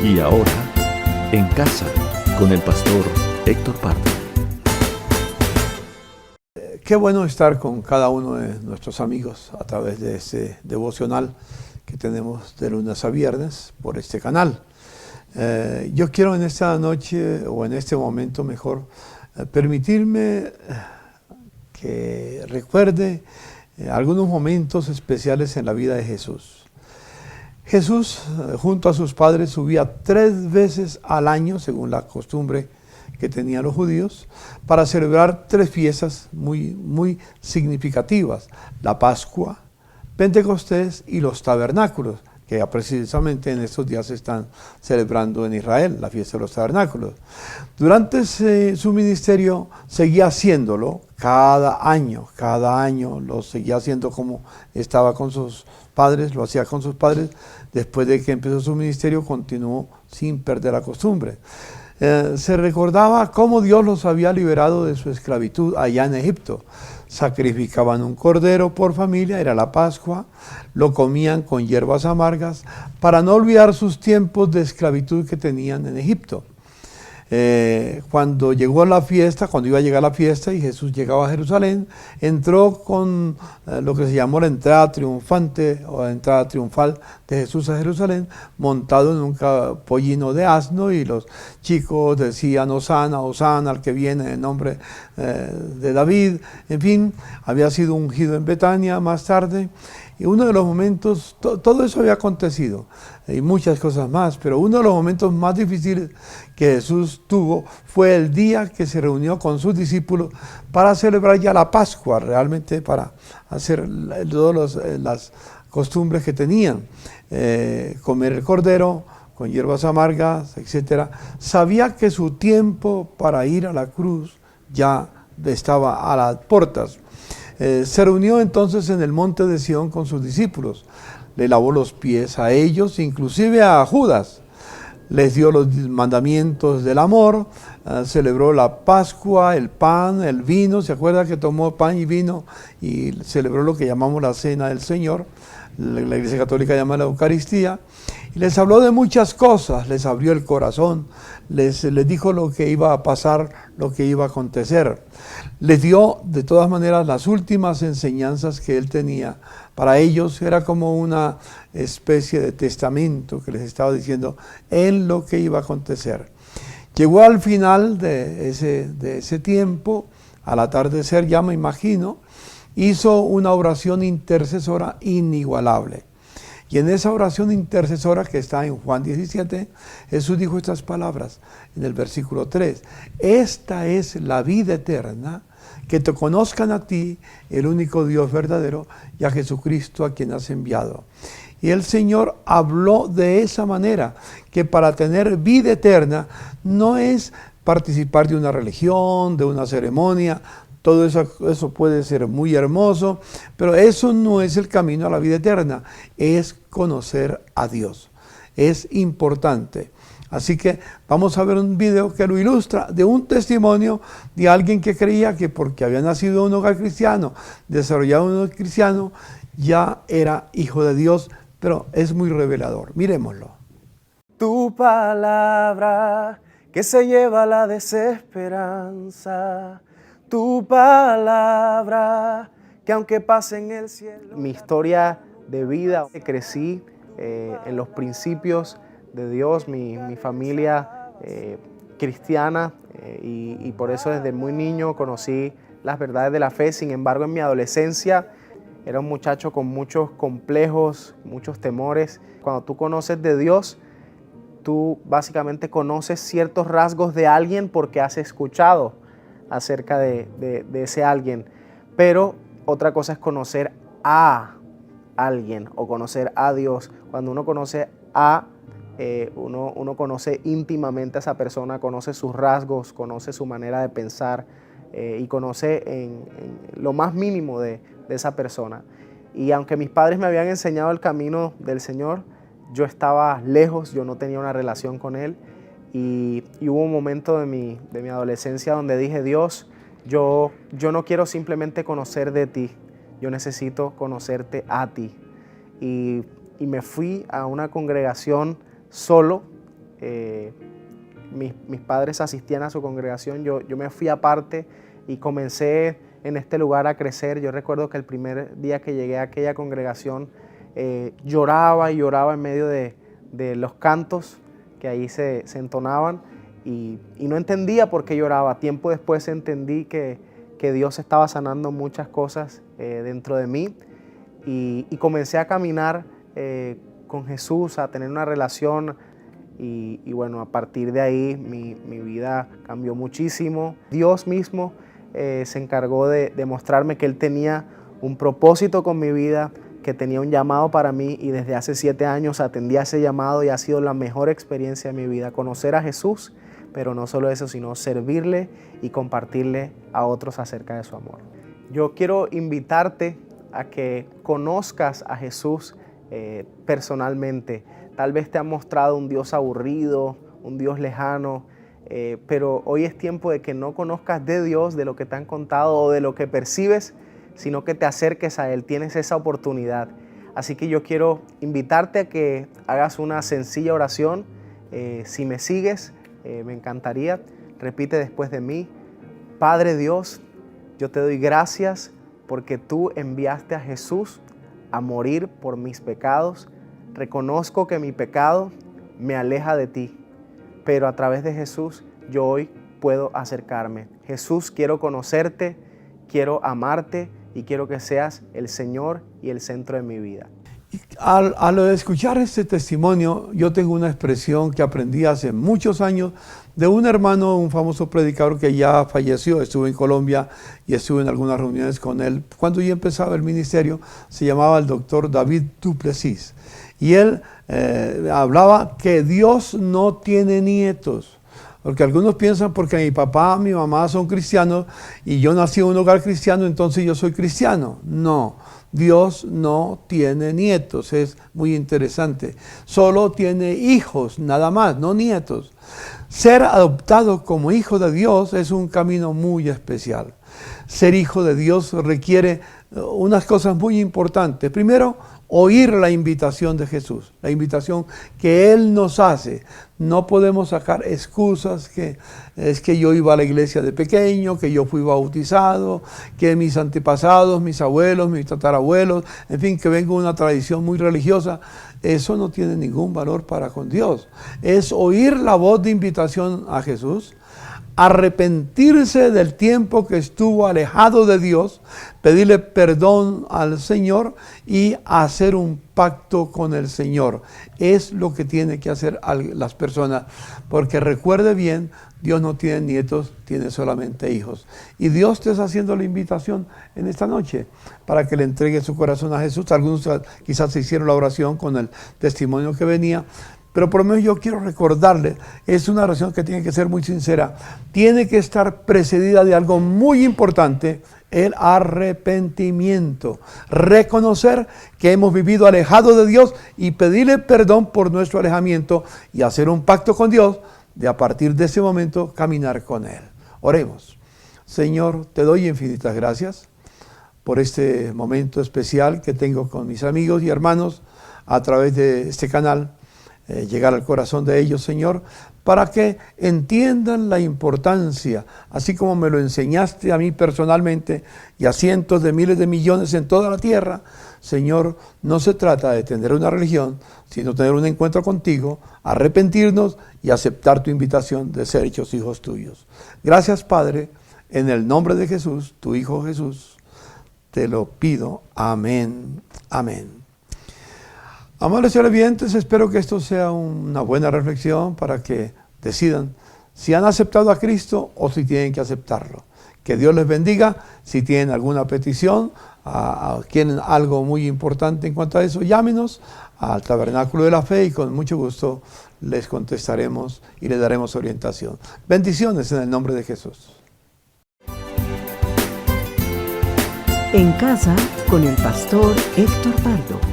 Y ahora, en casa, con el pastor Héctor Pardo. Qué bueno estar con cada uno de nuestros amigos a través de este devocional que tenemos de lunes a viernes por este canal. Yo quiero en esta noche, o en este momento mejor, permitirme que recuerde algunos momentos especiales en la vida de Jesús. Jesús, junto a sus padres, subía 3 veces al año, según la costumbre que tenían los judíos, para celebrar 3 fiestas muy significativas: la Pascua, Pentecostés y los tabernáculos, que ya precisamente en estos días se están celebrando en Israel, la fiesta de los tabernáculos. Durante su ministerio seguía haciéndolo cada año lo seguía haciendo como estaba con sus padres, lo hacía con sus padres. Después de que empezó su ministerio, continuó sin perder la costumbre. Se recordaba cómo Dios los había liberado de su esclavitud allá en Egipto. Sacrificaban un cordero por familia, era la Pascua, lo comían con hierbas amargas para no olvidar sus tiempos de esclavitud que tenían en Egipto. Cuando iba a llegar la fiesta y Jesús llegaba a Jerusalén, entró con lo que se llamó la entrada triunfante o la entrada triunfal de Jesús a Jerusalén, montado en un pollino de asno, y los chicos decían: Hosana, Hosana, al que viene en el nombre de David. En fin, había sido ungido en Betania más tarde. Y uno de los momentos, todo eso había acontecido, y muchas cosas más, pero uno de los momentos más difíciles que Jesús tuvo fue el día que se reunió con sus discípulos para celebrar ya la Pascua, realmente para hacer todas las costumbres que tenían, comer el cordero con hierbas amargas, etc. Sabía que su tiempo para ir a la cruz ya estaba a las puertas. Se reunió entonces en el monte de Sión con sus discípulos, le lavó los pies a ellos, inclusive a Judas, les dio los mandamientos del amor, celebró la Pascua, el pan, el vino. ¿Se acuerda que tomó pan y vino y celebró lo que llamamos la Cena del Señor? La Iglesia Católica llama la Eucaristía. Y les habló de muchas cosas, les abrió el corazón, les dijo lo que iba a pasar, lo que iba a acontecer. Les dio de todas maneras las últimas enseñanzas que él tenía. Para ellos era como una especie de testamento que les estaba diciendo en lo que iba a acontecer. Llegó al final de ese tiempo, al atardecer ya me imagino, hizo una oración intercesora inigualable. Y en esa oración intercesora que está en Juan 17, Jesús dijo estas palabras en el versículo 3. Esta es la vida eterna, que te conozcan a ti, el único Dios verdadero, y a Jesucristo a quien has enviado. Y el Señor habló de esa manera, que para tener vida eterna no es participar de una religión, de una ceremonia. Todo eso puede ser muy hermoso, pero eso no es el camino a la vida eterna, es conocer a Dios. Es importante. Así que vamos a ver un video que lo ilustra, de un testimonio de alguien que creía que porque había nacido en un hogar cristiano, desarrollado en un hogar cristiano, ya era hijo de Dios, pero es muy revelador. Miremoslo. Tu palabra que se lleva la desesperanza. Tu palabra, que aunque pase en el cielo. Mi historia de vida, crecí en los principios de Dios, mi familia cristiana, y por eso desde muy niño conocí las verdades de la fe. Sin embargo, en mi adolescencia era un muchacho con muchos complejos, muchos temores. Cuando tú conoces de Dios, tú básicamente conoces ciertos rasgos de alguien porque has escuchado acerca de ese alguien, pero otra cosa es conocer a alguien o conocer a Dios. Cuando uno conoce uno conoce íntimamente a esa persona, conoce sus rasgos, conoce su manera de pensar, y conoce en lo más mínimo de esa persona. Y aunque mis padres me habían enseñado el camino del Señor, yo estaba lejos, yo no tenía una relación con Él. Y hubo un momento de mi adolescencia donde dije: Dios, yo no quiero simplemente conocer de ti, yo necesito conocerte a ti. Y me fui a una congregación solo, mis padres asistían a su congregación, yo me fui aparte y comencé en este lugar a crecer. Yo recuerdo que el primer día que llegué a aquella congregación lloraba y lloraba en medio de los cantos que ahí se entonaban y no entendía por qué lloraba. Tiempo después entendí que Dios estaba sanando muchas cosas dentro de mí y comencé a caminar con Jesús, a tener una relación y bueno, a partir de ahí mi vida cambió muchísimo. Dios mismo se encargó de mostrarme que Él tenía un propósito con mi vida, que tenía un llamado para mí y desde hace 7 años atendí a ese llamado y ha sido la mejor experiencia de mi vida, conocer a Jesús, pero no solo eso, sino servirle y compartirle a otros acerca de su amor. Yo quiero invitarte a que conozcas a Jesús personalmente. Tal vez te ha mostrado un Dios aburrido, un Dios lejano, pero hoy es tiempo de que no conozcas de Dios, de lo que te han contado o de lo que percibes, sino que te acerques a Él. Tienes esa oportunidad. Así que yo quiero invitarte a que hagas una sencilla oración. Si me sigues, me encantaría. Repite después de mí: Padre Dios, yo te doy gracias porque tú enviaste a Jesús a morir por mis pecados. Reconozco que mi pecado me aleja de ti, pero a través de Jesús yo hoy puedo acercarme. Jesús, quiero conocerte, quiero amarte y quiero que seas el Señor y el centro de mi vida. Al escuchar este testimonio, yo tengo una expresión que aprendí hace muchos años de un hermano, un famoso predicador que ya falleció. Estuve en Colombia y estuve en algunas reuniones con él. Cuando yo empezaba el ministerio, se llamaba el doctor David Duplessis. Y él hablaba que Dios no tiene nietos. Porque algunos piensan porque mi papá, mi mamá son cristianos y yo nací en un hogar cristiano, entonces yo soy cristiano. No, Dios no tiene nietos, es muy interesante. Solo tiene hijos, nada más, no nietos. Ser adoptado como hijo de Dios es un camino muy especial. Ser hijo de Dios requiere unas cosas muy importantes. Primero, oír la invitación de Jesús, la invitación que Él nos hace. No podemos sacar excusas que es que yo iba a la iglesia de pequeño, que yo fui bautizado, que mis antepasados, mis abuelos, mis tatarabuelos, en fin, que vengo de una tradición muy religiosa. Eso no tiene ningún valor para con Dios. Es oír la voz de invitación a Jesús, arrepentirse del tiempo que estuvo alejado de Dios, pedirle perdón al Señor y hacer un pacto con el Señor. Es lo que tienen que hacer las personas, porque recuerde bien, Dios no tiene nietos, tiene solamente hijos. Y Dios te está haciendo la invitación en esta noche para que le entregue su corazón a Jesús. Algunos quizás se hicieron la oración con el testimonio que venía, pero por lo menos yo quiero recordarle, es una oración que tiene que ser muy sincera, tiene que estar precedida de algo muy importante, el arrepentimiento. Reconocer que hemos vivido alejados de Dios y pedirle perdón por nuestro alejamiento y hacer un pacto con Dios de a partir de ese momento caminar con Él. Oremos. Señor, te doy infinitas gracias por este momento especial que tengo con mis amigos y hermanos a través de este canal. Llegar al corazón de ellos, Señor, para que entiendan la importancia, así como me lo enseñaste a mí personalmente y a cientos de miles de millones en toda la tierra. Señor, no se trata de tener una religión, sino tener un encuentro contigo, arrepentirnos y aceptar tu invitación de ser hechos hijos tuyos. Gracias, Padre, en el nombre de Jesús, tu Hijo Jesús, te lo pido. Amén. Amén. Amables televidentes, espero que esto sea una buena reflexión para que decidan si han aceptado a Cristo o si tienen que aceptarlo. Que Dios les bendiga. Si tienen alguna petición, quieren algo muy importante en cuanto a eso, llámenos al Tabernáculo de la Fe y con mucho gusto les contestaremos y les daremos orientación. Bendiciones en el nombre de Jesús. En casa con el pastor Héctor Pardo.